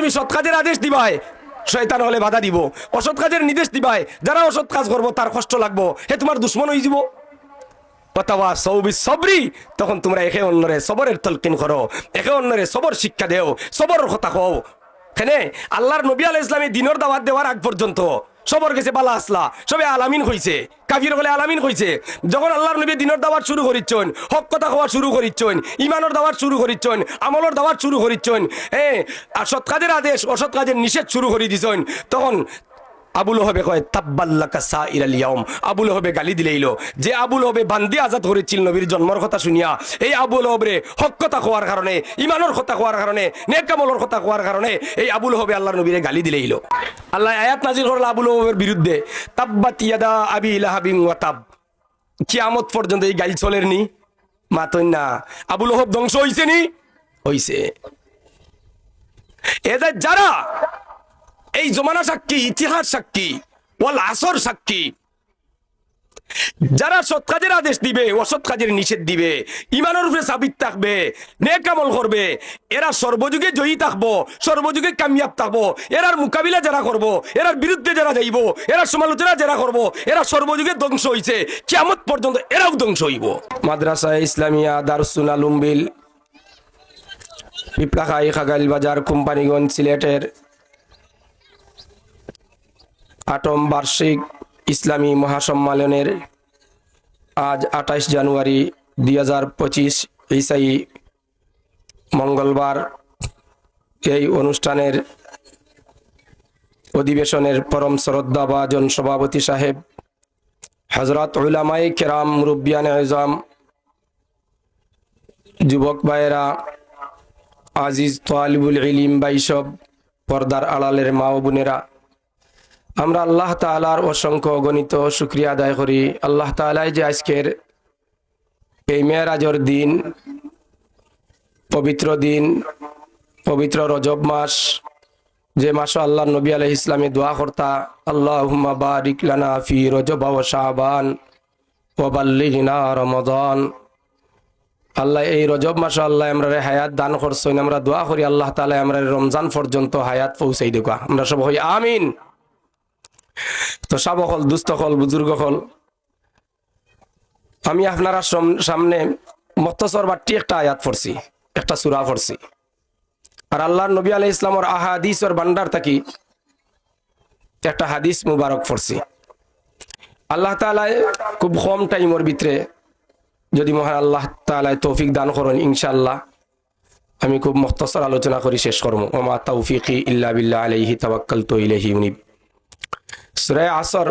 তুমি সৎ কাজের আদেশ দিবাই, শয়তান হলে বাধা দিব। অসৎ কাজের নির্দেশ দিবাই, যারা অসৎ কাজ করবো তার কষ্ট লাগবো, হে তোমার দুশ্মন হয়ে যাব। অথবা সৌবি সবরি, তখন তোমরা একে অন্যরে সবরের তলকিন করো, একে অন্যরে সবর শিক্ষা দেও, সবরের কথা কও। কেন আল্লাহর নবী আলাইহিস সালামের দিনের দাওয়াত দেওয়ার আগ পর্যন্ত সবর গেছে বালা আসলা, সবে আলামিন হইছে, কাফির হলে আলামিন হইছে। যখন আল্লাহর নবী দিনের দাওয়াত শুরু করিচ্ছেন, হক কথা হওয়া শুরু করিচ্ছেন, ইমানের দাওয়াত শুরু করিচ্ছেন, আমলের দাওয়াত শুরু করিচ্ছেন, আর সৎ কাজের আদেশ অসৎ কাজের নিষেধ শুরু করে দিচ্ছেন, তখন আবু লহবে কয় তাব্বাল্লাকা সাইরাল ইয়াউম। আবু লহবে গালি দিলেইলো যে আবু লহবে বান্দি আজাদ করেছিল নবীর জন্মের কথা শুনিয়া, এই আবু লহবে হক কথা কোয়ার কারণে, ইমানের কথা কোয়ার কারণে, নেক আমলের কথা কোয়ার কারণে এই আবু লহবে আল্লাহর নবীরে গালি দিলেইলো। আল্লাহ আয়াত নাজিল করল আবু লহবের বিরুদ্ধে, তাব্বাত ইয়াদা আবি লাহাবিন ওয়া তাব। কিয়ামত পর্যন্ত এই গালি চলের নি, মাতন না। আবু লহব ধ্বংস হইছে নি, হইছে। এদের যারা এই জমানা সাক্ষী, ইতিহাস সাক্ষী, ওয়াল আসর সাক্ষী, যারা সৎ কাজের আদেশ দিবে, অসৎ কাজের নিষেধ দিবে, ইমানের উপরে সাবিত থাকবে, নেক আমল করবে, এরা সর্বযুগে জয়ী থাকবো, সর্বযুগে কামিয়াব থাকবো। এরার মোকাবিলা যারা করবো, এরার বিরুদ্ধে যারা যাইব, এরা সমালোচনা যারা করবো, এরা সর্বযুগে ধ্বংস হইছে, কিয়ামত পর্যন্ত এরাও ধ্বংস হইব। মাদ্রাসা ইসলামিয়া দারুসুল আলুম বিল, পিপলাখাই, খাগাইল বাজার, কোম্পানিগঞ্জ, সিলেটের 8ম বার্ষিক ইসলামী মহাসম্মেলনের আজ 28 জানুয়ারি 2025 ঈসাই মঙ্গলবার এই অনুষ্ঠানের অধিবেশনের পরম শ্রদ্ধাভাজন সভাপতি সাহেব, হযরত উলামায়ে কেরাম, মুরব্বিয়ানে আযম, যুবক ভাইয়েরা, আজিজ তালিবুল ইলম বাইসব, পর্দার আড়ালের মা ও বোনেরা, আমরা আল্লাহ তাআলার অসংখ্য গণিত শুকরিয়া আদায় করি। আল্লাহ তাআলাই যে আজকের এই মেরাজের দিন, পবিত্র দিন, পবিত্র রজব মাস, যে মাসে আল্লাহর নবী আলাইহিস সালামে দোয়া করতা, আল্লাহুম্মা বারিক লানা ফি রজব ওয়া শাবান ওয়া বাল্লিগনা রমাদান। আল্লাহ এই রজব মাসে আল্লাহ আমরা হায়াত দান করছেন, আমরা দোয়া করি আল্লাহ তাআলা আমরা রমজান পর্যন্ত হায়াত পৌঁছাই দেবা, আমরা সব হই আমিন। তো সাব হল, দুস্থ হল, বুজুর্গ হল, আমি আপনারা সামনে মুখতাসর বাটি একটা আয়াত পড়ছি, একটা সূরা পড়ছি, আর আল্লাহর নবী আলাইহিস সালামের আহাদিসের ভান্ডার থাকি একটা হাদিস মুবারক পড়ছি। আল্লাহ তাআলা খুব কম টাইমের ভিতরে যদি মহান আল্লাহ তাআলা তৌফিক দান করেন, ইনশাআল্লাহ আমি খুব মুখতাসর আলোচনা করি শেষ করব। ওয়া মা তাওফিকি ইল্লা বিল্লাহ আলাইহি তাওয়াক্কালতু ইলাইহি উনীব। সূরা আসর,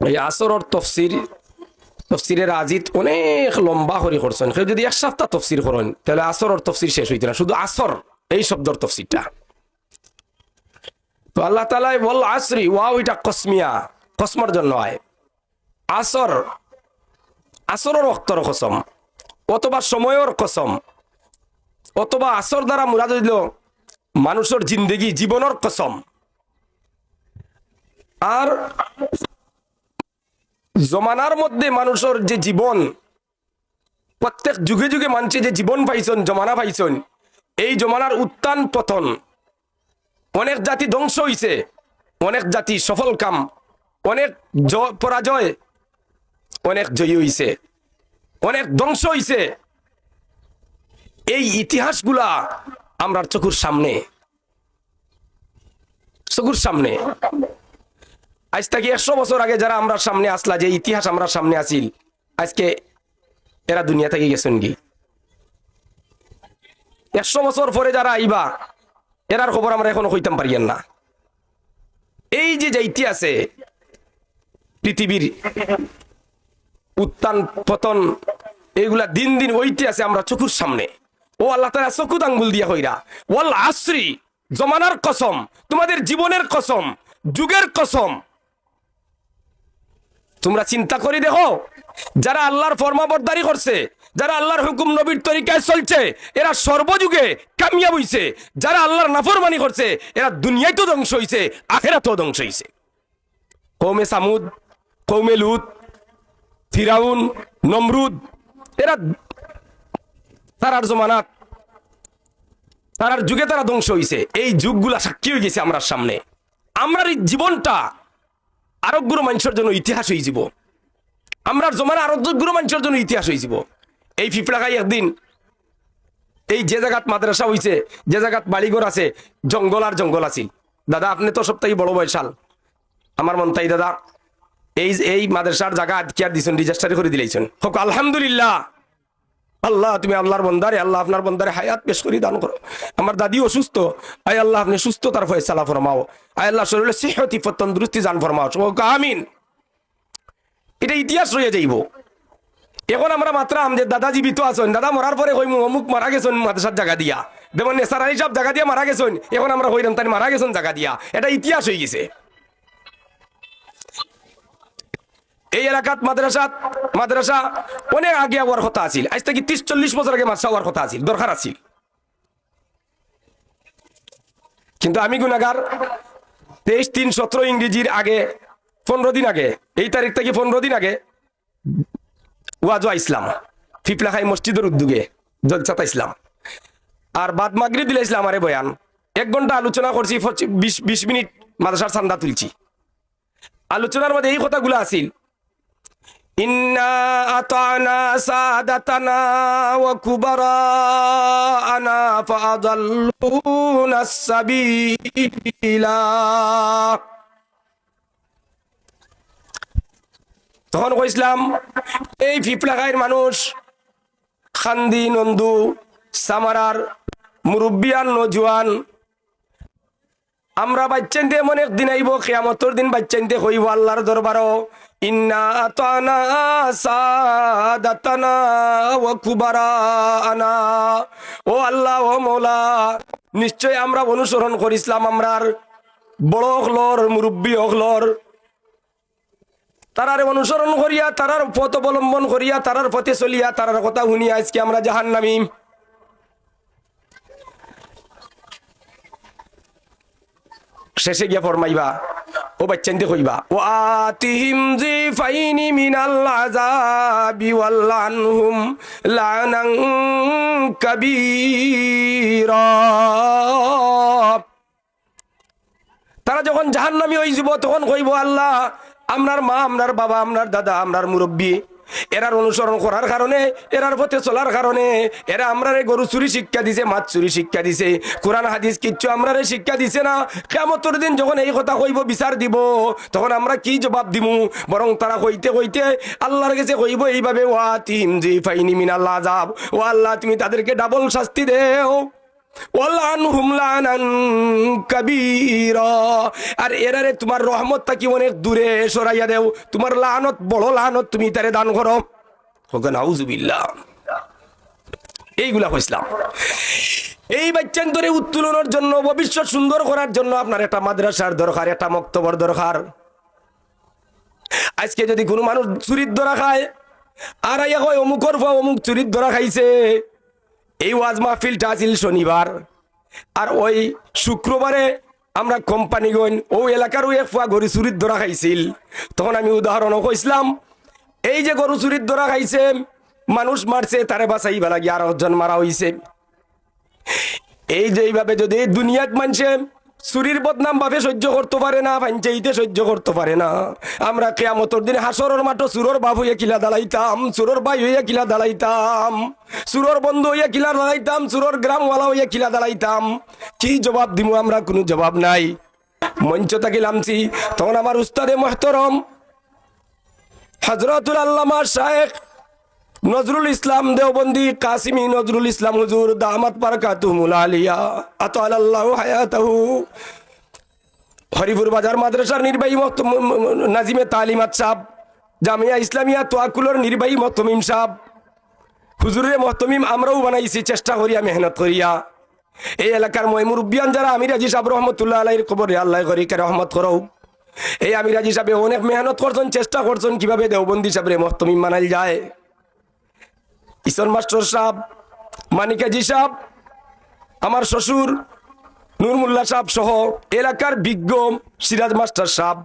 এই আসরের তফসিরের আজিত অনেক লম্বা করে করছেন। কেউ যদি এক সপ্তাহ তফসির করেন তাহলে আসরের তফসির শেষ হইতে না, শুধু আসর এই শব্দের তফসিরটা। তো আল্লাহ তাআলা বল আসরি, ওয়াও এটা কসমিয়া, কসমর জন্য হয়। আসর, আসরের ওয়াক্তের কসম, অথবা সময়ের কসম, অথবা আসর দ্বারা মুরাদ হইল মানুষের জিন্দেগি, জীবনের কসম। আর জমানার মধ্যে মানুষের যে জীবন, প্রত্যেক যুগে যুগে মানুষে যে জীবন পাইছেন, জমানা পাইছেন, এই জমানার উত্থান পতন, অনেক জাতি ধ্বংস হইছে, অনেক জাতি সফল কাম, অনেক পরাজয়, অনেক জয়ী হইছে, অনেক ধ্বংস হইছে। এই ইতিহাসগুলা আমরা চোখের সামনে, চোখের সামনে। আজ থেকে 100 বছর আগে যারা আমরা সামনে আসলা, যে ইতিহাস আমরা সামনে আসিল, আজকে এরা দুনিয়া থেকে গেছেন কি? 100 বছর পরে যারা আইবা, এরার খবর আমরা এখনো কইতাম পারিয়েন না। এই যে যাইতে আছে পৃথিবীর উত্থান পতন, এইগুলা দিন দিন ওইতে আছে আমরা চোখের সামনে। ও আল্লাহ তাআলা চকুত আঙ্গুল দিয়া কইরা, ওয়াল আসরি, জমানার কসম, তোমাদের জীবনের কসম, যুগের কসম। তোমরা চিন্তা করে দেখো, যারা আল্লাহর ফরমাবরদারি করছে, যারা আল্লাহর হুকুম নবীর তরিকায় চলছে, এরা সর্বযুগে কামিয়াব হইছে। যারা আল্লাহর নাফরমানি করছে, এরা দুনিয়ায় তো ধ্বংস হইছে, আখিরাতেও ধ্বংস হইছে। কওমে সামুদ, কওমে লুত, ফিরাউন, নমরুদ, এরা তারার জমানাত তারার যুগে তারা ধ্বংস হয়েছে, এই যুগগুলা সাক্ষী হয়ে গেছে আমরা সামনে। আমরা এই জীবনটা আরোগ্য মানুষের জন্য ইতিহাস হয়ে যাব, আমরা জমানা আরোগ্য মানুষের জন্য ইতিহাস হয়ে যাব। এই ফিফলাখাই একদিন এই যে জায়গাত মাদ্রাসা হয়েছে, যে জায়গাত বাড়িঘর আছে, জঙ্গল আর জঙ্গল আছিল। দাদা আপনি তো সপ্তাহে বড় বয়সাল, আমার মন তাই দাদা এই মাদ্রাসার জায়গা আজকে আর দিছেন, রেজিস্ট্রি করে দিলেছেন, হোক আলহামদুলিল্লাহ। আল্লাহ তুমি আল্লাহর বন্দারে, আল্লাহ আপনার বন্দারে হায়াত পেশ করি দান করো। আমার দাদি অসুস্থ, আয় আল্লাহ আপনি সুস্থতার ফয়সালা ফরমাও, আয় আল্লাহ শরীরে সিহতি তন্দুরুস্তি জান ফরমাও, আমিন। এটা ইতিহাস রয়ে যাইব। এখন আমরা মাত্রাম যে দাদা জীবিত আছেন, দাদা মরার পরে হইমু অমুক মারা গেছেন মাদ্রাসার জায়গা দিয়া, যেমন নেসার আলী সাহেব জায়গা দিয়া মারা গেছেন, এখন আমরা হইলাম তাই মারা গেছেন জায়গা দিয়া, এটা ইতিহাস হয়ে গেছে। এই এলাকাত মাদ্রাসা অনেক আগে হওয়ার কথা আছিল, আজ থেকে 30-40 বছর আগে মাদ্রাসা হওয়ার কথা আছিল, দরকার আছিল। কিন্তু আমি গুনাগার, 23-3-17 ইংরেজির আগে 15 দিন আগে, এই তারিখ থেকে 15 দিন আগে ওয়াজ ইসলাম ফিফলাখাই মসজিদের উদ্যোগে জলসাতা ইসলাম, আর বাদ মাগরিব দিলে ইসলাম আরে বয়ান 1 ঘন্টা আলোচনা করছি, 20 মিনিট মাদ্রাসার চান্দা তুলছি। আলোচনার মধ্যে এই কথাগুলো আছিল, ইন্না আতানা সাদাতানা ওয়া কুবারানা ফাআদাল্লুনাস সাবিলা। তখন কইছিলাম এই ফিফলাখাইয়ের মানুষ, খান্দি নন্দু সামারার মুরব্বিয়ান নজওয়ান, আমরা বাচ্চাইতে এমন একদিন আইব, কিয়ামতের দিন বাচ্চাইতে হইব আল্লাহর দরবারও, ইন্না আতানা সাদাতানা ওয়া কুবারানা, ও আল্লাহ ও মওলা নিশ্চয় আমরা অনুসরণ করিছিলাম আমরার বড় হলর মুরব্বী হলর, তারার অনুসরণ করিয়া, তারার পথ অবলম্বন করিয়া, তারার পথে চলিয়া, তারার কথা শুনিয়া আজকে আমরা জাহান্নামী। শেষে গিয়া ফরমাইবা, ও বাচ্চাইতে কইবা, ও আতিহিম জিফাইনি মিনাল আযাবি ওয়াল্লানহুম লানান কাবীরা। তারা যখন জাহান্নামী হয়ে যাব তখন কইব, আল্লাহ আমরার মা, আমরার বাবা, আমরার দাদা, আমরার মুরব্বী, এরার অনুসরণ করার কারণে, এরার পথে চলার কারণে এরা আমরারে গরু চুরি শিক্ষা দিছে, মাছ চুরি শিক্ষা দিছে, কোরআন হাদিস কিচ্ছু আমরারে শিক্ষা দিছে না। কিয়ামতের দিন যখন এই কথা কইব, বিচার দিব, তখন আমরা কি জবাব দিমু? বরং তারা কইতে কইতে আল্লাহর কাছে কইব এইভাবে, ওয়াতিম জিফাইনি মিনাল আযাব, ও আল্লাহ তুমি তাদেরকে ডাবল শাস্তি দেও, ওয়াল্লানহুম লানান কাবীরা, আর এরারে তোমার রহমত থাকি অনেক দূরে সরাইয়া দেও, তোমার লানত, বড় লানত তুমি তারে দান করো। নাউজুবিল্লাহ। এইগুলা কইছিলাম। এই বাচ্চান ধরে উত্তোলনের জন্য, ভবিষ্যৎ সুন্দর করার জন্য আপনার একটা মাদ্রাসার দরকার, একটা মক্তবর দরকার। আজকে যদি কোনো মানুষ চুরির ধরা খায়, আর আইয়া কয় অমুকর পা অমুক চুরির ধরা খাইছে, এই ওয়াজ মাহফিলটা আছিল শনিবার, আর ওই শুক্রবারে আমরা কোম্পানিগঞ্জ ও এলাকার এক ফুয়া গরু চুরির ধরা খাইছিল। তখন আমি উদাহরণও কইছিলাম, এই যে গরু চুরির ধরা খাইছে, মানুষ মারছে, তারে বাঁচাইবা লাগি 8 জন মারা হইছে। এই যে এইভাবে যদি দুনিয়াত মানছে চুরির বদনাম ভাবে সহ্য করতে পারে না, পাঞ্চাইতে সহ্য করতে পারে না, আমরা কিয়ামতের দিন হাসরের মাঠে চুরর বাপ হইয়া কিলা দাঁড়াইতাম, চুরর ভাই হইয়া কিলা দাঁড়াইতাম, চুরর বন্ধু হইয়া কিলা দাঁড়াইতাম, চুরর গ্রামওয়ালা হইয়া কিলা দাঁড়াইতাম। কি জবাব দিমু? আমরা কোনো জবাব নাই। মঞ্চ থাকি নামছি, তখন আমার উস্তাদে মুহতারাম হযরতুল আল্লামা শায়েখ নজরুল ইসলাম দেওবন্দি কাসিমি নজরুল ইসলাম হুজুর দামাত বারাকাতুহুল আলিয়া আতালাল্লাহু হায়াতাহু, হরিপুর বাজার মাদ্রাসার নির্বাহী নাজিমে তালিমাত সাহেব, জামিয়া ইসলামিয়া তোয়াকুলর নির্বাহী মহতমিম সাহেব, হুজুরের মহতমিম আমরাও বানাইছি চেষ্টা করিয়া, মেহনত করিয়া। এই এলাকার মুরব্বিয়ান যারা, আমির হাজী সাহেব রহমতুল্লাহ আলাইহির কবরে আল্লাহ করিকে রহমত করো। এই আমির হাজী সাহেব অনেক মেহনত করছেন, চেষ্টা করছেন কিভাবে দেওবন্দি সাহেবের মহতমিম বানাইল যায়। ইসন মাস্টার সাহেব, মানিক হাজী সাহেব, আমার শ্বশুর নুরমুল্লাহ সাহেব সহ এলাকার বিজ্ঞ সিরাজ মাস্টার সাহেব,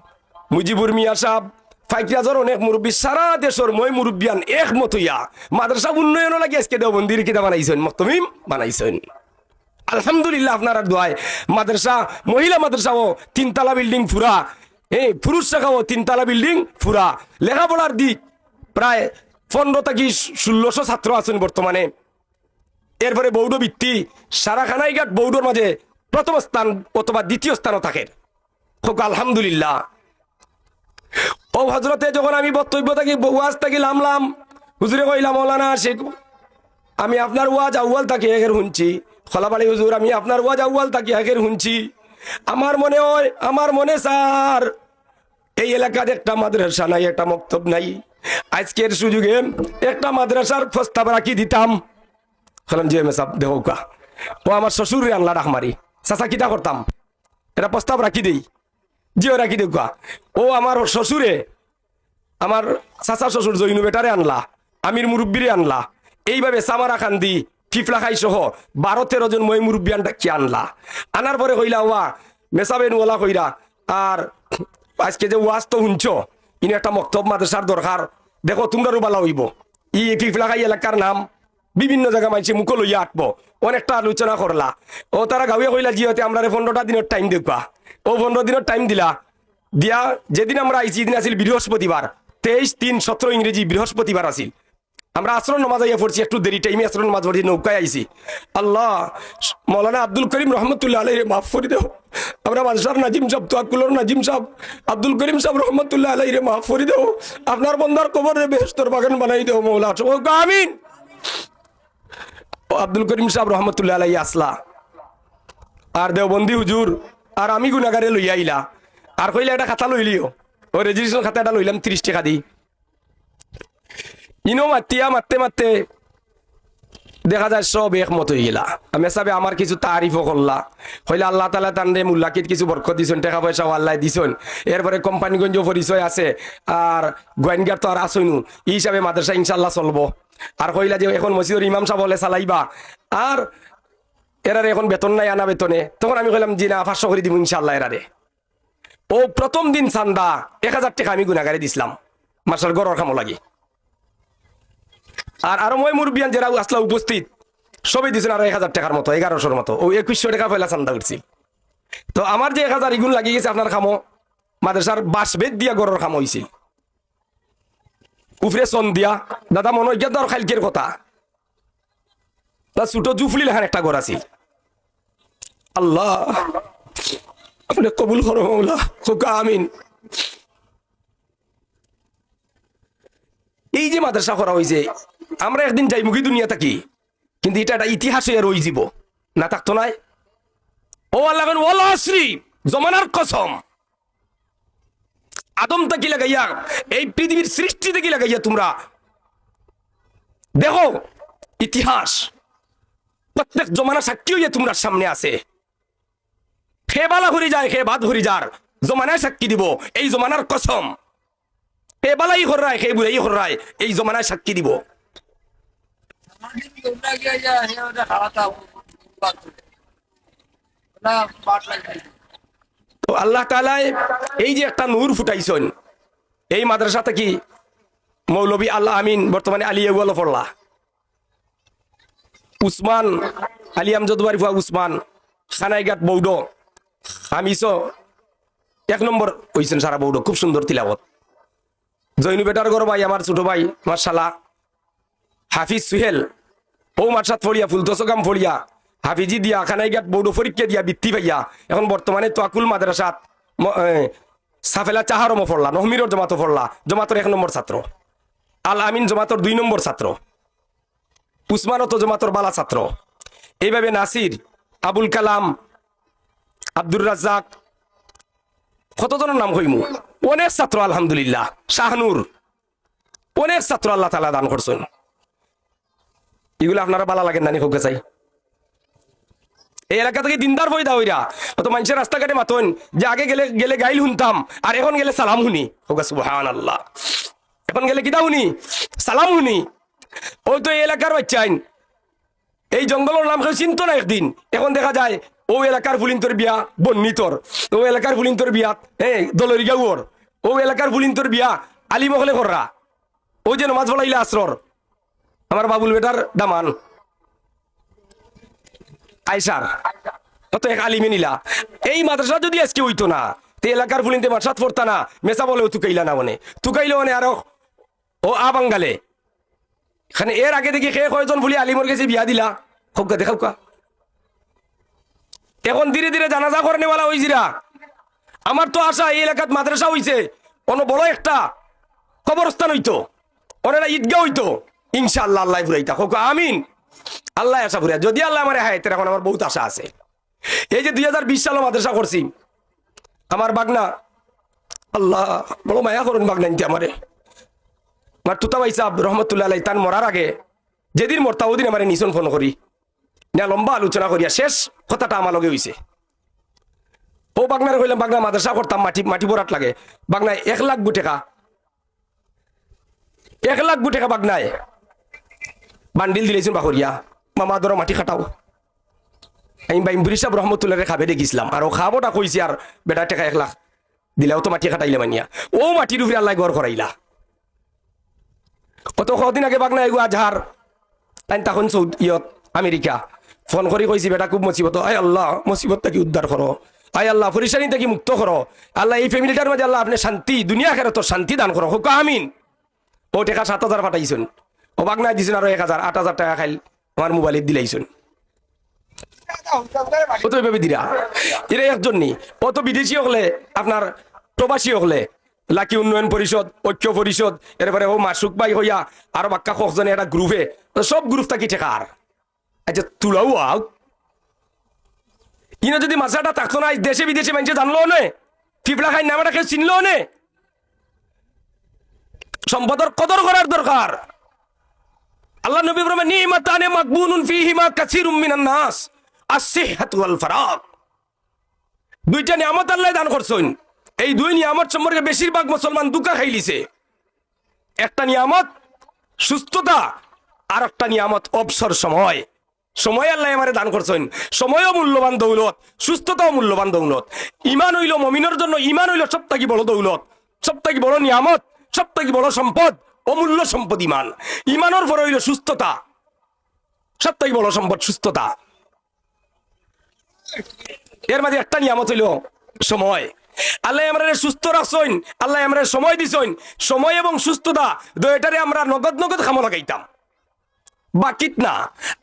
মুজিবুর মিয়া সাহেব, ফাইকরাজর অনেক মুরব্বী, সারা দেশের মই মুরব্বিয়ান একমত হইয়া মাদ্রাসা উন্নয়ন লাগে আজকে দেওবন্দির কিতা বানাইছেন, মহতমিম বানাইছেন। আলহামদুলিল্লাহ আপনার দোয়ায় মাদ্রাসা, মহিলা মাদ্রাসাও 3 তলা বিল্ডিং ফুরা, পুরুষ শাখাও 3 তলা বিল্ডিং ফুরা। লেখাপড়ার দিক প্রায় 15 থেকে 1600 ছাত্র আছেন বর্তমানে। এরপরে বৌদ্ধ ভিত্তি সারা খানাইঘাট বৌদ্ধর মাঝে প্রথম স্থান অথবা দ্বিতীয় স্থানও থাকে। হোক আলহামদুলিল্লাহ। ও হজরতে যখন আমি বক্তব্য থাকি ওয়াজ থাকি লামলাম, হুজুরে কইলাম মৌলানা শেখ আমি আপনার ওয়াজ আউয়াল থাকি একের শুনছি, খোলাবাড়ি হুজুর আমি আপনার ওয়াজ আউয়াল থাকি একের শুনছি। আমার মনে হয়, আমার মনে স্যার এই এলাকাতে একটা মাদ্রাসা নাই, একটা মক্তব নাই। আজকের সুযোগে একটা মাদ্রাসার প্রস্তাব রাখি দিতাম। বললাম জি মেসাব দেহকা, ও আমার শ্বশুর আনলা ডাকমারি, চাচা কিতা করতাম, এটা প্রস্তাব রাখি দেই, জিও রাখি দেউকা। ও আমার শ্বশুরে, আমার চাচা শ্বশুর জৈনু বেটারে আনলা, আমির মুরব্বীরে আনলা, এইভাবে সামারা খান্দি ফিফলা খাই সহ 12-13 জন মই মুরব্বিয়ান কি আনলা। আনার পরে কইলা ওয়া মেসাবে নোলা কইরা আর আজকে যে ওয়াজ তো শুনছ ইনি একটা মক্তব মাদ্রাসার দরকার, দেখো তোমরা রুবালা হইব। ই ফিফলা খাই এলাকার নাম বিভিন্ন জায়গা মাইছে মুখ লইয়া আটবো, অনেকটা আলোচনা করলা। ও তারা গাঁয়ে কইলা জিহতে আমরা 15টা দিনের টাইম দেখবা। ও 15 দিনের টাইম দিলা, দিয়া যেদিন আমরা আইছি দিন আসিল বৃহস্পতিবার, 23/3/17 ইংরেজি বৃহস্পতিবার আসিল। আমরা আসরের নামাজ আইয়া পড়ছি একটু দেরি টাইমে, আসরের নামাজ পড়ছি নৌকায় আইছি। আল্লাহ মৌলানা আব্দুল করিম রহমতুল্লাহ আলাইহি মাফ করে দেও। আমরা মাদ্রাসার নাজিম সাহেব, তোয়াক্কুলর নাজিম সাহেব, আব্দুল করিম সাহেব রহমতুল্লাহ আলাইহি মাফ করে দেও। আপনার বন্দার কবরে বেহেশতের বাগান বানাই দেও মৌলা, আমিন। আব্দুল করিম সাহেব রহমতুল্লাহ আলাইহি আসলা, আর দেওবন্দি হুজুর আর আমি গুনাগারে লইয়া আইলা, আর কইলা একটা খাতা লইলিও, ও রেজিস্ট্রেশন খাতাটা লইলাম 30 টাকা দি। ইনো মাতিয়া মারতে মারতে দেখা যায় সব একমত হয়ে গেলা। আমি সাবে আমার কিছু তারিফও করলা, হইলে আল্লাহ তালা তান্ডে মুল্লাকিত কিছু বরকত দিছেন, টাকা পয়সাও আল্লাহ দিছেন। এরপরে কোম্পানিগঞ্জ পরিচয় আছে, আর গোয়েনগার তো আর আসইনু, এই হিসাবে মাদ্রাসা ইনশাল্লাহ চলবো। আর কইলা যে এখন মসজিদের ইমাম সাহেব বলে চালাইবা, আর এরারে এখন বেতন নাই আনা বেতনে। তখন আমি কইলাম জি না 500 করে দিব ইনশাল্লাহ এরারে। ও প্রথম দিন চান্দা 1000 টাকা আমি গুনাগারে দিছিলাম মাসার গড়র খামো লাগি। আর আরো মই মুরব্বিয়ান যারা আসলা উপস্থিত সবই দিয়েছেন আরো 1000 টাকার মতো, 1100-র মতো। ও 2100 টাকা পয়লা চান্দা উঠছি। তো আমার যে 1000 ইগুণ লাগিয়ে গেছে আপনার খামো, মাদ্রাসার বাস বেদ দিয়া গড়র খামো হয়েছিল, উফরে চন দিয়া। দাদা মনে হয় আর খাইলকের কথা, ছোট জুফলি লেখান একটা গড় আছিল। আল্লাহ আপনি কবুল করো মৌলা, খোকা আমিন। এই যে মাদ্রাসা করা হয়েছে, আমরা একদিন যাই মুখী দুনিয়া থাকি, কিন্তু এটা একটা ইতিহাস হয়ে রয়ে যাব, না থাকতো নাই। ও আল্লাহ ওয়াল আসরি, জমানার কসম, আদম থেকে লাগাইয়া এই পৃথিবীর সৃষ্টি থেকে লাগাইয়া তোমরা দেখো ইতিহাস, প্রত্যেক জমানা সাক্ষী হইয়া তোমরা সামনে আছে। খে বালা হরি যায়, খে বাদ হরি যার, জমানায় সাক্ষী দিব, এই জমানার কসম। হে বালাই হরায়, হে বুড়াই হরায়, এই জমানায় সাক্ষী দিব। তো আল্লাহ তাআলা এই যে একটা নূর ফুটাইছেন এই মাদ্রাসা থেকে, মৌলবী আল্লাহ আমিন বর্তমানে আলিয়া গোয়াল পড়লা, উসমান আলী আমজদ বারিফা উসমান খানাইঘাট বৌড হামিস 1 নম্বর হইছেন সারা বৌড, খুব সুন্দর তিলাবত। জৈনু বেটার গর ভাই আমার ছোট ভাই মার্শাল্লাহ হাফিজ সুহেল, ও মার্শাদ ফড়িয়া ফুলতসগাম ফড়িয়া হাফিজি দিয়া খানাইঘাট বৌড পরীক্ষা দিয়া বৃত্তি পাইয়া এখন বর্তমানে তোয়াকুল মাদ্রাসাত সাফেলা চাহারমো পড়লা, নহমিরর জমাতো পড়লা, জমাতর 1 নম্বর ছাত্র। আল আমিন জমাতর 2 নম্বর ছাত্র, উসমানও তো জমাতর বালা ছাত্র। এইভাবে নাসির, আবুল কালাম, আব্দুর রাজ্জাক, কতজনের নাম কইমু, অনেক ছাত্র আলহামদুলিল্লাহ। শাহনুর, অনেক ছাত্র আল্লাহ তাআলা দান করছেন। এগুলো আপনারা বালা লাগেন নানি হোক চাই। এই এলাকা থেকে দিনদার ফয়দা হইরা অত মানুষের রাস্তাঘাটে মাতন যে আগে গেলে গেলে গাইল শুনতাম, আর এখন গেলে সালাম শুনি। হোক সুবহানাল্লাহ, এখন গেলে কিতা শুনি, সালাম শুনি। ওই তো এই এলাকার বাচ্চাইন এই জঙ্গলের নাম কেউ চিনত না একদিন, এখন দেখা যায় ও এলাকার ফুলিন্তর বিয়া বন্নিতর, ও এলাকার ফুলিন্তর বিয়া দলরি গাউর, ও এলাকার ফুলিন্তর বিয়া আলিমহলে কররা, ও যে নমাজ পড়াইলে আসরর আমার বাবুল বেটার দামান। আইসার কত এক আলিমে নিলা এই মাদ্রাসা যদি আজকে হইতো না তে এলাকার ফুলিনতে মাসাত পড়তা না মেসা বলেও তুকাইলা না মনে তুকাইলো মানে আরো ও বাঙ্গালে এখানে এর আগে দেখি খেয়ে কয়জন বলি আলিমর কাছে বিয়া দিলা খোকা দেখাউকা এখন ধীরে ধীরে জানাজা করে নেওয়ালা হইজিরা আমার তো আশা এই এলাকাত মাদ্রাসা হইছে কোনো বড় একটা কবরস্থান হইতো ওনারা ঈদগাহ হইতো ইনশাআল্লাহ আল্লাহ ফুরাইতা খোকা আমিন আল্লাহ আশা ফুরাই যদি আল্লাহ আমার হায়াতের এখন আমার বহুত আশা আছে এই যে 2020 সালে মাদ্রাসা করছি আমার বাগনা আল্লাহ বড় মায়া করুন বাগনা নিতে আমারে আমার তুতা ভাই সাহেব রহমতুল্লাহ আলাই তান মরার আগে যেদিন মরতা ওদিন আমার নিশন ফোন করি না লম্বা আলোচনা করিয়া শেষ কথাটা আমার লগে হইছে ও বাগনার কইলাম বাগনা মাদ্রাসা করতাম মাটি বরাট লাগে বাগনায় 1,00,000 টাকা 1,00,000 টাকা বাগনায় বান্ডিল দিলেছেন বাহরিয়া মামা ধরো মাটি খাটাও আমি বাইমবুরি সাহেব রহমতুল্লাহ খাবে দেখিছিলাম আর ও খাবোটা কইছি আর বেটা টাকা 1,00,000 দিলেও তো মাটি খাটাইলে মানিয়া ও মাটির উপরে আল্লাহ ঘর করাইলা কত কদিন আগে বাগনা এগু আজহার তাই তখন ইয়ত আমেরিকা ফোন করি কইছি বেটা খুব মুসিবত আয় আল্লাহ মুসিবত থেকে উদ্ধার করো আয় আল্লাহ পরিশানি থেকে মুক্ত করো আল্লাহ এই ফ্যামিলিটার মাঝে আল্লাহ আপনি শান্তি দুনিয়া খেরে তো শান্তি দান করো হোক আমিন ও টাকা 7,000 পাঠাইছেন ও বাগনায় দিছেন আরো 1,000 8,000 টাকা খাইল আমার মোবাইলে দিলাইছেন কত ভেবে দিরা এরা একজন নি অত বিদেশি হলে আপনার প্রবাসী হলে লাকি উন্নয়ন পরিষদ ঐক্য পরিষদ এরপরে ও মাসুক ভাই হইয়া আর বাক্কা কখজনে একটা গ্রুপে সব গ্রুপ থাকি টেকার আচ্ছা তুলাও আও কিনা যদি মাসাটা থাকতো না দেশে বিদেশে মানুষে জানলো নে ফিপলা খাই নামাটা কেউ চিনলো নে সম্পদের কদর করার দরকার আল্লাহ নবী বলেন নিমাতানে মাকবুনুন ফীহিমা কাসীরুম মিনান নাস আসিহহাতু ওয়াল ফারাগ দুইটা নিয়ামত আল্লাহ দান করছেন এই দুই নিয়ামত সম্পর্কে বেশিরভাগ মুসলমান দুকা খাইলিছে একটা নিয়ামত সুস্থতা আর একটা নিয়ামত অবসর সময় সময় আল্লাহ আমারে দান করছেন সময়ও মূল্যবান দৌলত সুস্থতাও মূল্যবান দৌলত ঈমান হইল মুমিনের জন্য ঈমান হইল সবথেকে বড় দৌলত সবথেকে বড় নিয়ামত সবথেকে বড় সম্পদ অমূল্য সম্পদ ঈমান ঈমানের পরে হইল সুস্থতা সবথেকে বড় সম্পদ সুস্থতা এর মাঝে একটা নিয়ামত হইল সময় আল্লাহ আমরা সুস্থ রাখছেন আল্লাহ আমরা সময় দিছেন সময় এবং সুস্থতা দুইটারে আমরা নগদ নগদ খামো লাগাইতাম বাকিত না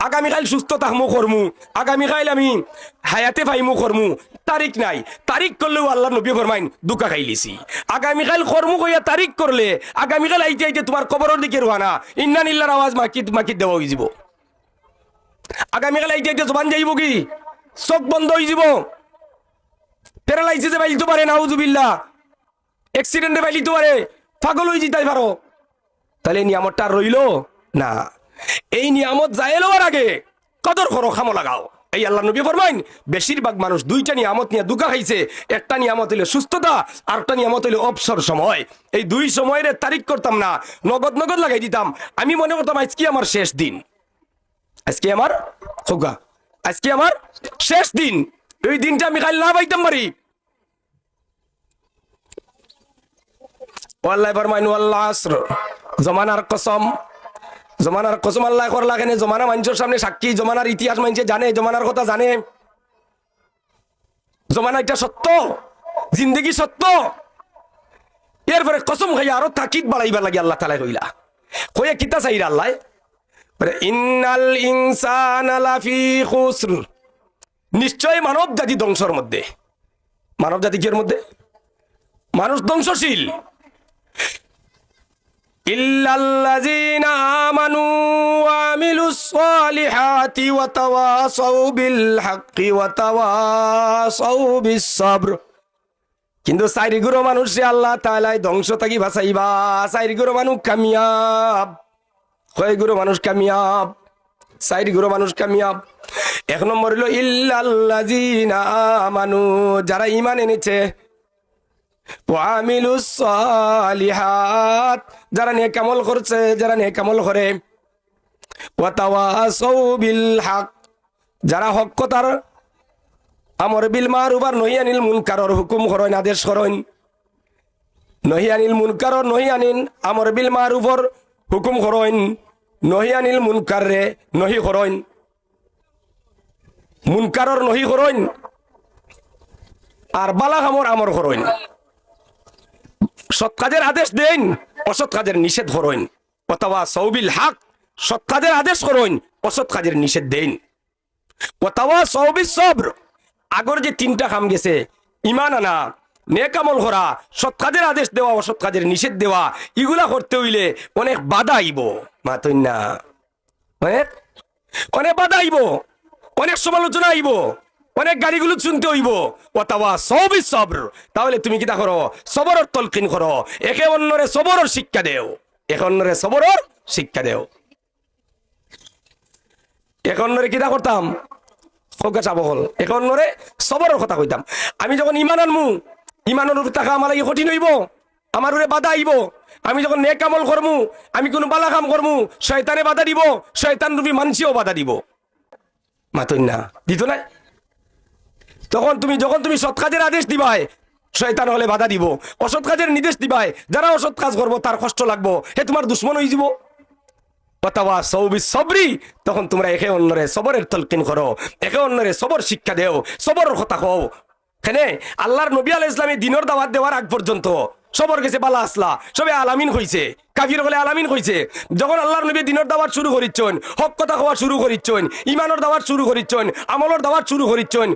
আগামীকাল সুস্থ থাকমু করমু আগামীকাল আমি হায়াতে পাইমু করমু তারিখ নাই তারিখ করলেও আল্লাহ নবী ফরমাইন দুকা খাইলিছি আগামীকাল কর্ম কইয়া তারিখ করলে আগামীকাল আইতে আইতে তোমার কবরের দিকে রোয়ানা ইন্নানিল্লাহর আওয়াজ মাকিত মাকিত দেওয়া হয়ে যাব আগামীকাল আইতে আইতে জবান যাইব কি চোখ বন্ধ হয়ে যাব প্যারালাইসিসে বাইলিতে পারে নাউজুবিল্লাহ অ্যাক্সিডেন্টে বাইলিতে পারে পাগল হয়ে যেতে পারো তাহলে নিয়ামতটা রইল না এই নিয়ামত যায় লওয়ার আগে কদর করো খামো লাগাও এই আল্লাহ নবী ফরমাইন বেশিরভাগ মানুষ দুইটা নিয়ামত নিয়ে দুকা খাইছে একটা নিয়ামত হইলে সুস্থতা আর একটা নিয়ামত হইলে অবসর সময় এই দুই সময়ের তারিখ করতাম না নগদ নগদ লাগাই দিতাম আমি মনে করতাম আজকে আমার শেষ দিন আজকে আমার খোকা আজকে আমার শেষ দিন এই দিনটা আমি খাইল না পাইতাম পারি আল্লাহ ফরমাইন ওয়াল আসর জমানার কসম আল্লাহ করলা কেন জমানা মানুষের সামনে সাক্ষী জমানার ইতিহাস মানুষে জানে জমানার কথা জানে জমানা এটা সত্য জিন্দগি সত্য এরপরে কসম খাইয়া আরো তাকিদ বাড়াইবার লাগে আল্লাহ তাআলা কইলা কইয়া কিতা চাইরা আল্লাহ ইন্নাল ইনসানা লাফি খুসর নিশ্চয় মানব জাতি ধ্বংসের মধ্যে মানব জাতি কির মধ্যে মানুষ ধ্বংসশীল ইল্লাল্লাযীনা আমানু ওয়া আমিলুস সালিহাতি ওয়া তাওয়াসাউ বিল হাক্কি ওয়া তাওয়াসাউ বিস সাবর কিন্তু চারিগুলো মানুষে আল্লাহ তাআলা ধ্বংস থাকি বাঁচাইবা চারিগুলো মানুষ কামিয়াব কয়গুলো মানুষ কামিয়াব চারিগুলো মানুষ কামিয়াব এক নম্বর হলো ইল্লাল্লাযীনা আমানু যারা ঈমান এনেছে ওয়া আমিলুস সালিহাত যারা নেক আমল করছে যারা নেক আমল করে ওয়া তাওয়াসাউ বিল হক যারা হক কথার আমর বিল মারুফ আর নহি আনিল মুনকারর হুকুম করেন আদেশ করেন নহি আনিল মুনকারর নহি আনিন আমর বিল মারুফর হুকুম করেন নহি আনিল মুনকাররে নহি করেন মুনকারর নহি করইন আর বালা কামর আমর করইন সৎ কাজের আদেশ দেন অসৎ কাজের নিষেধ করইন অথবা সৌবিল হক সৎ কাজের আদেশ করইন অসৎ কাজের নিষেধ দেন অথবা সৌবিল সবর আগর যে তিনটা কাম গেছে ইমান আনা নেক আমল করা সৎ কাজের আদেশ দেওয়া অসৎ কাজের নিষেধ দেওয়া এগুলা করতে হইলে অনেক বাধা আইব মাতইন না অনেক অনেক বাধা আইব অনেক সমালোচনা আইব অনেক গাড়িগুলো শুনতে হইব অথবা সবই সবর তাহলে তুমি কিতা করো সবরের তলকিন করো একে অন্যরে সবরের শিক্ষা দেও একে অন্যরে সবরের শিক্ষা দেও একে অন্যরে কিতা করতাম ফোকা চাব হল একে অন্যরে সবরের কথা কইতাম আমি যখন ইমান আনমু ইমানের উপর টাকা আমার লাগে কঠিন হইব আমার উপরে বাধা আইব আমি যখন নেক আমল করমু আমি কোনো বালা কাম করমু শয়তানে বাধা দিব শয়তান রূপী মানসিও বাধা দিব মাতইন না দিত না তখন যখন তুমি সৎ কাজের আদেশ দিবাই শয়তান হলে বাধা দিব অসৎ কাজের নির্দেশ দিবাই যারা অসৎ কাজ করবো তার কষ্ট লাগবো হে তোমার দুশ্মন হয়ে যাব অথবা সৌবি সবরি তখন তোমরা একে অন্যরে সবরের তলকিন করো একে অন্যরে সবর শিক্ষা দেও সবরের কথা কও কেন আল্লাহর নবী আলাইহিস সালামের দিনের দাওয়াত দেওয়ার আগ পর্যন্ত সবর গেছে বালা আসলা সবে আলামিন হইছে কাফির হলে আলামিন হইছে যখন আল্লাহর নবী দিনের দাওয়াত শুরু করিচ্ছেন হক কথা হওয়া শুরু করিচ্ছেন ইমানের দাওয়াত শুরু করিচ্ছেন আমলের দাওয়াত শুরু করিচ্ছেন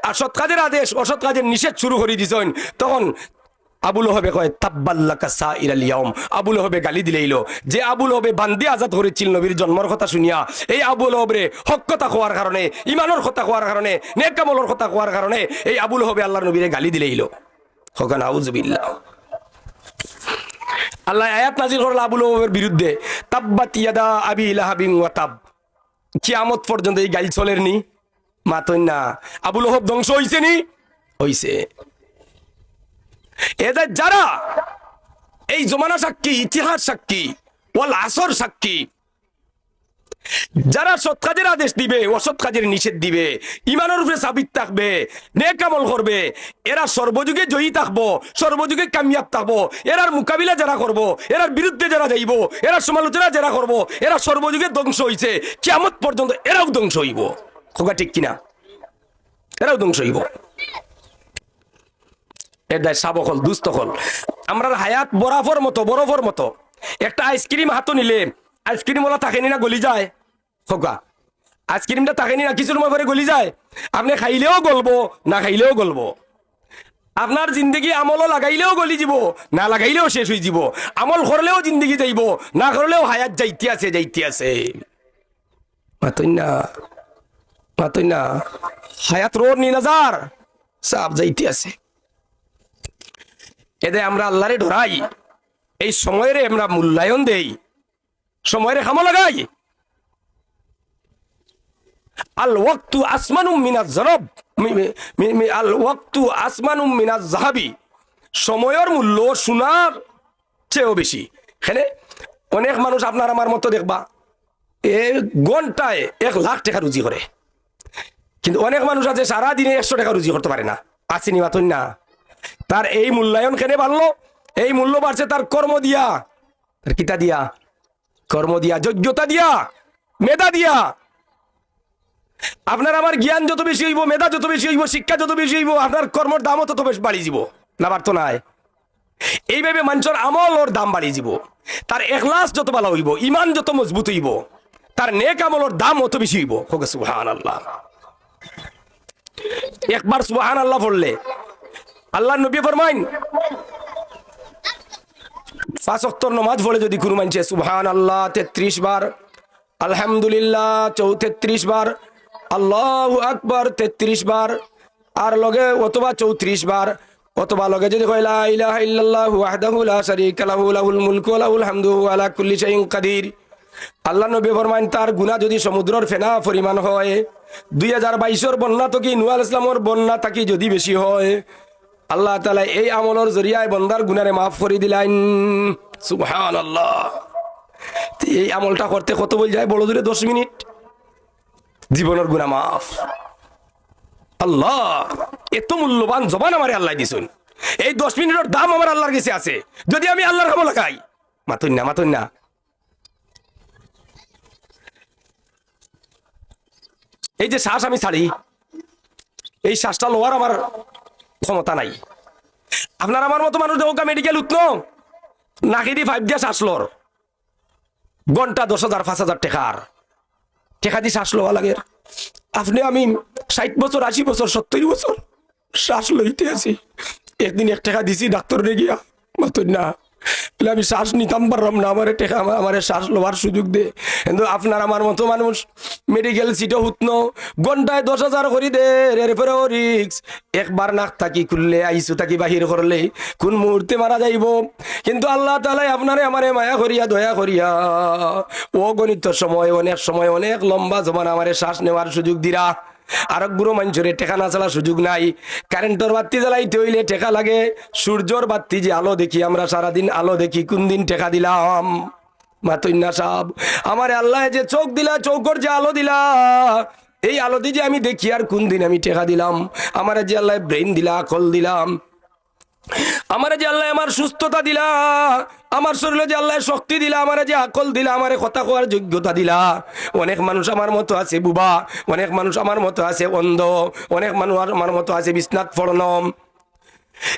আর সৎ কাজের আদেশ অসৎ কাজের নিষেধ শুরু করে দিছেন তখন আবুল হবে কয় তাব্বাল্লাকা সাইরাল ইয়াউম আবুল হবে গালি দিলেইলো যে আবুল হবে বান্দি আজাদ করেছিল নবীর জন্মের কথা শুনিয়া এই আবুল হবে হক কথা হওয়ার কারণে ইমানের কথা হওয়ার কারণে নেক আমলের কথা হওয়ার কারণে এই আবুল হবে আল্লাহর নবীরে গালি দিলেইলো হকান আউযুবিল্লাহ আল্লাহ আয়াত নাযিল করল আবুল ওবের বিরুদ্ধে তাব্বাত ইয়াদা আবি লাহাবিন ওয়া তাব কিয়ামত পর্যন্ত এই গালি চলের নি মাতইন না আবুল ওহব ধ্বংস হইছে নি হইছে এদের যারা এই জমানা সাক্ষী ইতিহাস সাক্ষী ওয়াল আসর সাক্ষী যারা সৎ কাজের আদেশ দিবে অসৎ কাজের নিষেধ দিবে ইমানের উপরে সাবিত থাকবে নেক আমল করবে এরা সর্বযুগে জয়ী থাকবো সর্বযুগে কামিয়াব থাকবো এরার মোকাবিলা যারা করবো এরার বিরুদ্ধে যারা যাইব এরা সমালোচনা যারা করবো এরা সর্বযুগে ধ্বংস হইছে কিয়ামত পর্যন্ত এরাও ধ্বংস হইব খোকা ঠিক কিনা এরাও ধ্বংস হইব এর দায় সাবকল দুস্থকল আমরা হায়াত বরফর মতো একটা আইসক্রিম হাতো নিলে আইসক্রিম ওলা থাকেনি না গলি যায় খোকা আইসক্রিমটা থাকেনি না কিছুর মধ্যে গলি যায় আপনি খাইলেও গলবো না খাইলেও গলবো আপনার জিন্দগি আমলও লাগাইলেও গলি যাব না লাগাইলেও শেষ হয়ে যাব আমল করলেও জিন্দগি যাইব না করলেও হায়াত যাইতে আছে মাতই না হায়াত রোড নি নাজার সব যাইতে আছে এদের আমরা আল্লাহরে ধরাই এই সময়ের আমরা মূল্যায়ন দেই সময়ের খামো লাগাই আল ওয়াক্তু আসমানুম মিনাজ জনব আল ওয়াক্তু আসমানুম মিনাজ যাহাবি সময়ের মূল্য সোনার চেয়েও বেশি এখানে অনেক মানুষ আপনার আমার মতো দেখবা ঘন্টায় 1,00,000 টাকা রুজি করে কিন্তু অনেক মানুষ আছে সারাদিনে 100 টাকা রুজি করতে পারে না আসেনি মাতন না তার এই মূল্যায়ন কেন বাড়লো এই মূল্য বাড়ছে তার কর্ম দিয়া তার কিতা দিয়া কর্ম দিয়া যোগ্যতা দিয়া মেধা দিয়া আপনার আমার জ্ঞান যত বেশি হইব মেধা যত বেশি হইব শিক্ষা যত বেশি হইব আপনার কর্মর দামও তত বেশ বাড়ি যাব না বাড়তো নাই এইভাবে মানুষের আমল ওর দাম বাড়ি যাব তার ইখলাস যত ভালো হইব ইমান যত মজবুত হইব তার নেক আমলের দাম অত বেশি হইব হোক সুবহানাল্লাহ একবার সুবহানাল্লাহ পড়লে আল্লাহ নবী ফরমাইন 5 ওয়াক্ত নামাজ পড়ে যদি কোনো মানুষ সুবহানাল্লাহ 33 বার আলহামদুলিল্লাহ 33 বার আল্লাহু আকবার 33 বার আর লগে অথবা 34 বার অথবা লগে যদি কয় লা ইলাহা ইল্লাল্লাহু ওয়াহদাহু লা শারীকা লাহু লাহুল মুলকু ওয়া লাহুল হামদু ওয়া আলা কুল্লি শাইইন কাদির আল্লাহ নবী ফরমাইন তার গুনাহ যদি সমুদ্রের ফেনা পরিমাণ হয় 2022 এর বন্যা থেকে নূহ আলাইহিস সালামের বন্যা থাকি যদি বেশি হয় আল্লাহ তাআলা এই আমলের জরিয়ায় বান্দার গুনাহে maaf করে দিলেন সুবহানাল্লাহ এই আমলটা করতে কত বল যায় বড় জোরে 10 মিনিট জীবনের গুনাহ maaf আল্লাহ এত মূল্যবান জবান আমারে আল্লাহ দিছেন এই 10 মিনিটের দাম আমার আল্লাহর কাছে আছে যদি আমি আল্লাহর কামে লাগাই মাতুন না এই যে শ্বাস আমি ছাড়ি, এই শ্বাসটা লোয়ার আমার ক্ষমতা নাই। আপনার আমার মতো মানুষ দেওয়া মেডিকেল উঠনো নাকি দি 5 দিয়ে শ্বাস লর, ঘন্টা 10,000 5,000 টাকার টেকা দিয়ে শ্বাস লওয়া লাগে। আপনি আমি 60 বছর 80 বছর 70 বছর শ্বাস লইতে আছি। একদিন 1 টাকা দিছি ডাক্তার রে গিয়া, মাতই না বলে আমি শ্বাস নিতাম পারলাম না, আমার টেকা আমার শ্বাস লওয়ার সুযোগ দে। কিন্তু আপনার আমার মতো মানুষ মেডিকেল সিটও হুতনো ঘন্টায় 10,000 করি দে, এরপরেও রিক্স। একবার নাক থাকি খুললে আইসু থাকি বাহির করলে কোন মুহূর্তে মারা যাইব। কিন্তু আল্লাহ তাআলাই আপনারে আমারে মায়া করিয়া দয়া করিয়া অগণিত সময় অনেক সময় অনেক লম্বা জমান আমারে শ্বাস নেওয়ার সুযোগ দিরা। আরক বুড়ো মানুষের টেকা না চালার সুযোগ নাই। কারেন্টর বাতি জ্বালাইতে হইলে টেকা লাগে। সূর্যর বাতি যে আলো দেখি আমরা সারাদিন আলো দেখি, কোন দিন টেকা দিলাম? মাতইন্না সাহেব, আমারে আল্লাহ যে চোখ দিলা, চৌকর যে আলো দিলা, এই আলো দিয়ে যে আমি দেখি, আর কোন দিন আমি টেকা দিলাম? আমারে যে আল্লাহ ব্রেন দিলা, আকল দিলাম, আমারে যে আল্লাহ আমার সুস্থতা দিলা, আমার শরীরে যে আল্লাহ শক্তি দিলা, আমারে যে আকল দিলা, আমারে কথা কোয়ার যোগ্যতা দিলা। অনেক মানুষ আমার মতো আছে বুবা, অনেক মানুষ আমার মতো আছে অন্ধ, অনেক মানুষ আমার মতো আছে বিছনাত পড়নো।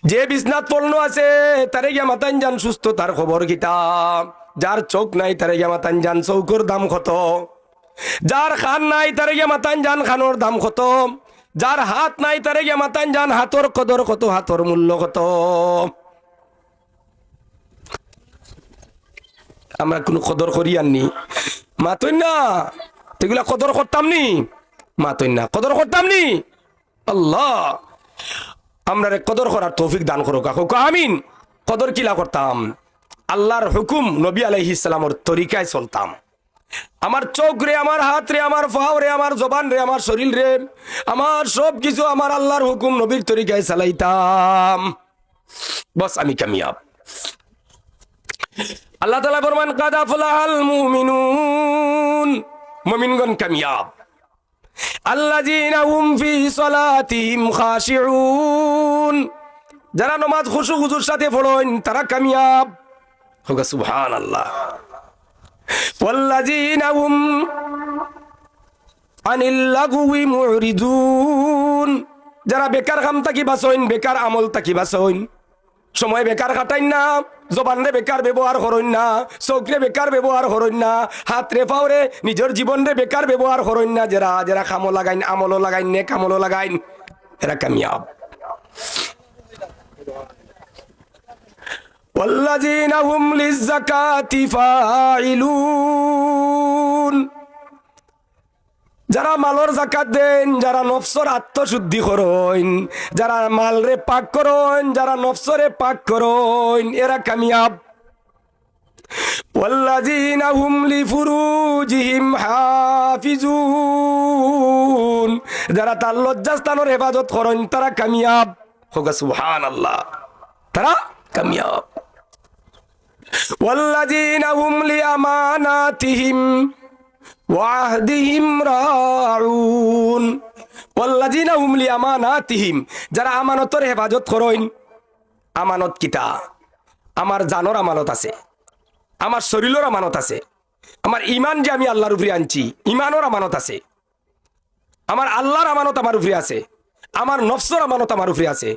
যে বিছনাত পড়নো আছে তারে গিয়া মাতান যান সুস্থ, তার খবর কিতা? যার চোখ নাই তারে গিয়া মাতান যান চৌকর দাম কত? যার খান নাই তারে গিয়া মাতান যান খানোর দাম কত? যার হাত নাই তারে গিয়া মাতান যান হাতর কদর কত, হাতর মূল্য কত? আমরা কোনো কদর করি আননি, মাতই না এগুলা কদর করতাম নি, মাতই না কদর করতাম নি। আল্লাহ আমরা কদর করার তৌফিক দান করো কাকু আমিন। কদর কিলা করতাম? আল্লাহর হুকুম নবী আলাইহিস সালামের তরিকায় চলতাম। আমার চোখ রে, আমার হাত রে, আমার পাও রে, আমার জবান রে, আমার শরীর রে, আমার সব কিছু আমার আল্লাহর হুকুম নবীর তরিকায় চালাইতাম, বস আমি কামিয়াব। আল্লাহ তাআলা ফরমান কাদ আফলাহাল মুমিনুন, মুমিনগণ কামিয়াব। আল্লাযীনা হুম ফি সালাতিহিম খাশিউন, যারা নামাজ খুশু খুজুর সাথে পড়েন তারা কামিয়াব। হোক সুবহানাল্লাহ। ওয়াল্লাযীনা হুম আনিল লাগওয়ি মুরিদুন, যারা বেকার কাম থাকি বাঁচেন, বেকার আমল থাকি বাঁচেন, সময় বেকার কাটাইন না, জবান রে বেকার ব্যবহার করেন না, চোখ রে বেকার ব্যবহার করেন না, হাত রে পাও রে নিজের জীবন রে বেকার ব্যবহার করেন না। যারা যারা কামও লাগাইন, আমলও লাগাইন, নেক আমলও লাগাইন, এরা কামিয়াব। ওয়াল্লাযীনা হুম লিয-যাকাতি ফাঈলুন, যারা মালর যাকাত দেন, যারা নফসর আত্মশুদ্ধি করেন, যারা মাল রে পাক করেন, যারা নফসরে পাক করেন, এরা কামিয়াব। ওয়াল্লাযীনা হুম লিফুরুজিহিম হাফিজুন, যারা তার লজ্জাস্থানের হেফাজত করেন তারা কামিয়াব। হোক সুবহানাল্লাহ, তারা কামিয়াব। ওয়াল্লাযীনা হুম লিআমানাতিহিম ওয়াহদিহিম রাউন, ওয়াল্লাযীনা হুম লিআমানাতিহিম, যারা আমানতের হেফাজত করেন। আমানত কিতা? আমার জানর আমানত আছে, আমার শরীরের আমানত আছে, আমার ইমান যে আমি আল্লাহর উপরে আনছি ইমানের আমানত আছে, আমার আল্লাহর আমানত আমার উপরে আছে, আমার নফসের আমানত আমার উপরে আছে।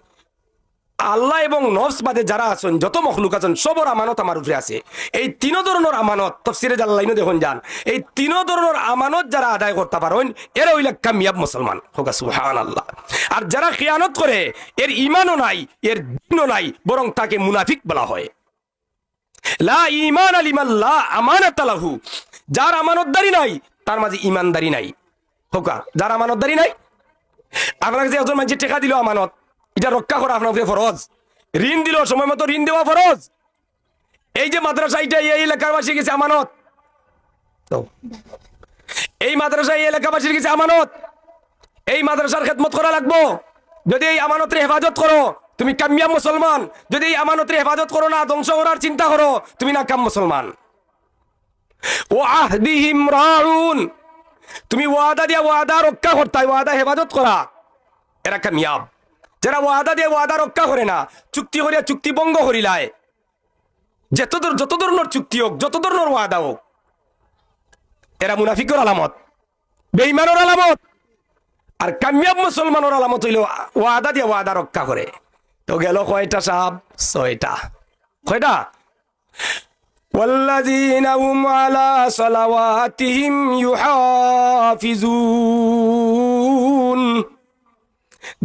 আল্লাহ এবং নফস বাদে যারা আছেন, যত মখলুক আছেন, সবর আমানত আমার উপরে আছে। এই তিন ধরনের আমানত তাফসীরে জালালাইনে দেখুন যান, এই তিন ধরনের আমানত যারা আদায় করতে পারেন এরা হইল কামিয়াব মুসলমান। হোক সুবহানাল্লাহ। আর যারা খিয়ানত করে, এর ইমানও নাই, এর দ্বীনও নাই, বরং তাকে মুনাফিক বলা হয়। লা ঈমান লিমান লা আমানাত লাহু, যার আমানতদারি নাই তার মাঝে ইমানদারি নাই। হোকা, যার আমানতদারি নাই, আপনাকে যে একজন মানুষ টাকা দিল আমানত, এটা রক্ষা করা আপনার উপরে ফরজ। ঋণ দিল, সময় মতো ঋণ দেওয়া ফরজ। এই যে মাদ্রাসা, এটা এই এলাকাবাসী গেছে আমানত, এই মাদ্রাসা এই এলাকাবাসীর গেছে আমানত, এই মাদ্রাসার খেদমত করা লাগবো। যদি এই আমানতের হেফাজত করো তুমি কামিয়াব মুসলমান, যদি এই আমানতের হেফাজত করো না, ধ্বংস করার চিন্তা করো, তুমি নাকাম মুসলমান। ওয়াহদিহিম রাউন, তুমি ওয়াদা দিয়া ওয়াদা রক্ষা করতে, ওয়াদা হেফাজত করা, এরা কামিয়াব। যারা ওয়াদা দিয়ে ওয়াদা রক্ষা করে না, চুক্তি করিয়া চুক্তি ভঙ্গ করিলায়, যত ধরনের চুক্তি হোক, যত ধরনের ওয়াদা হোক, এরা মুনাফিকের আলামত, বেঈমানের আলামত। আর কামিয়াব মুসলমানের আলামত হইল ওয়াদা দিয়ে ওয়াদা রক্ষা করে। তো গেল কয়টা সাহাব? 6টা। কয়টা? والذين هم على صلواتهم يحافظون,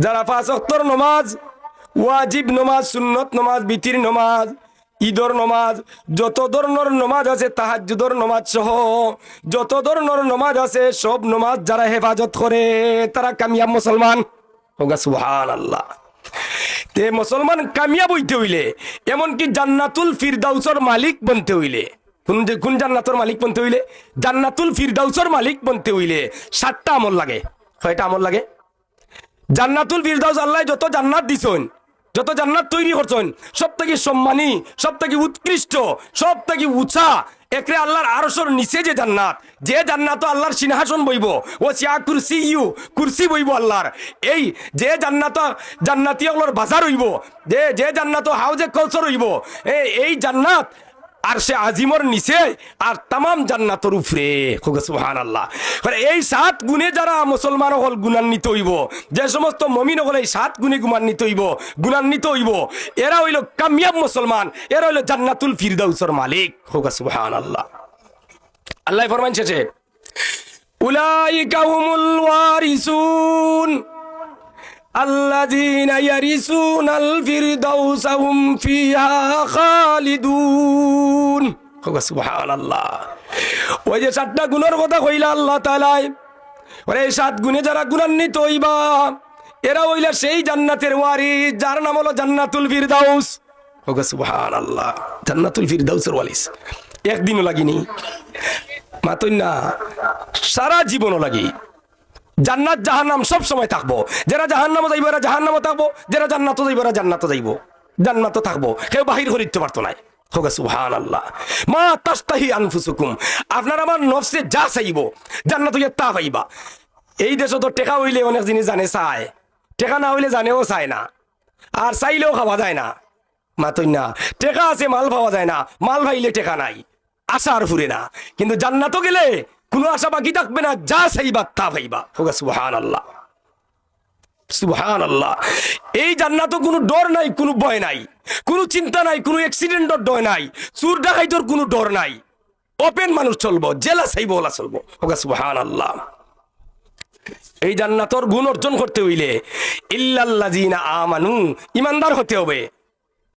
যারা 5 ওয়াক্তের নামাজ, ওয়াজিব নামাজ, সুন্নত নামাজ, বিতির নামাজ, ঈদর নামাজ, যত ধরনের নামাজ আছে, তাহাজ্জুদের নামাজ সহ যত ধরনের নামাজ আছে, সব নামাজ যারা হেফাজত করে তারা কামিয়াব মুসলমান। হোগা সুবহানাল্লাহ। তে মুসলমান কামিয়াব হইতে হইলে, এমনকি জান্নাতুল ফিরদাউসের মালিক বনতে হইলে, কোন জান্নাতের মালিক বনতে হইলে? জান্নাতুল ফিরদাউসের মালিক বনতে হইলে 7টা আমল লাগে। কয়টা আমল লাগে? জান্নাতুল ফিরদাউস আল্লাহ যত জান্নাত দিছেন, যত জান্নাত তৈরি করছেন, সব থেকে সম্মানী, সব থেকে উৎকৃষ্ট, সব থেকে উঁচা একরে আল্লাহর আরশের নিচে যে জান্নাত, যে জান্নাত আল্লাহর সিংহাসন বইব, ও সিয়া কুরসি ইউ, কুরসি বইব আল্লাহর। এই যে জান্নাত, জান্নাতি আল্লাহর বাজার হইব, যে জান্নাত হাউজে কৌসর হইব, এই জান্নাত আর সে আজিমর নিচে আর তামাম জান্নাতের উপরে। সুবহানাল্লাহ। এই 7 গুণে যারা মুসলমান হল গুণান্বিত হইব, যে সমস্ত মুমিন হল এই 7 গুণে গুণান্বিত হইব, এরা হইল কামিয়াব মুসলমান, এরা হইল জান্নাতুল ফিরদাউসের মালিক। সুবহানাল্লাহ। আল্লাহ ফরমান শেষে, উলাইকা হুমুল ওয়ারিসুন الذين يرثون الفردوس هم فيها خالدون। সুবহানাল্লাহ। ওই যে 7টা গুণের কথা কইলা আল্লাহ তাআলা, ওরে 7 গুণে যারা গুণান্বিত হইবা, এরা হইলা সেই জান্নাতের ওয়ারিস যার নাম হলো জান্নাতুল ফিরদাউস। সুবহানাল্লাহ। জান্নাতুল ফিরদাউসের ওয়ারিস একদিনও লাগিনি, মাতই না, সারা জীবনও লাগি। জান্নাত জাহান্নাম সব সময় থাকবো। যারা জাহান্নামে যাইব এরা জাহান্নামে থাকবো, যারা জান্নাতে যাইব এরা জান্নাতে যাইব, জান্নাতে থাকবো, কেউ বাহির করিতে পারতো না। সুবহানাল্লাহ। মা তাস্তাহি আনফুসুকুম, আপনার আমার নফসে যা চাইব জান্নাত হইয়া তা পাইবা। এই দেশে তো টেকা হইলে অনেক জিনিস জানে চায়, টেকা না হইলে জানেও চায় না, আর চাইলেও খাওয়া যায় না। মাতই না, টেকা আছে মাল পাওয়া যায় না, মাল ভাইলে টেকা নাই, আশা আর ফুরে না। কিন্তু জান্নাতও গেলে কোনো আশা বাকি থাকবে না, যা চাইবা তা পাইবা। সুবহানাল্লাহ। সুবহানাল্লাহ। এই জান্নাতও কোনো ডর নাই, কোনো ভয় নাই, কোনো চিন্তা নাই, কোনো অ্যাক্সিডেন্টের ডর নাই, চুর ডাকাইতর কোনো ডর নাই। ওপেন মানুষ চলবো, জেলা চাইবো ওলা চলবো। সুবহানাল্লাহ। এই জান্নাতর গুণ অর্জন করতে হইলে ইল্লাল্লাযিনা আমানু, ইমানদার হতে হবে।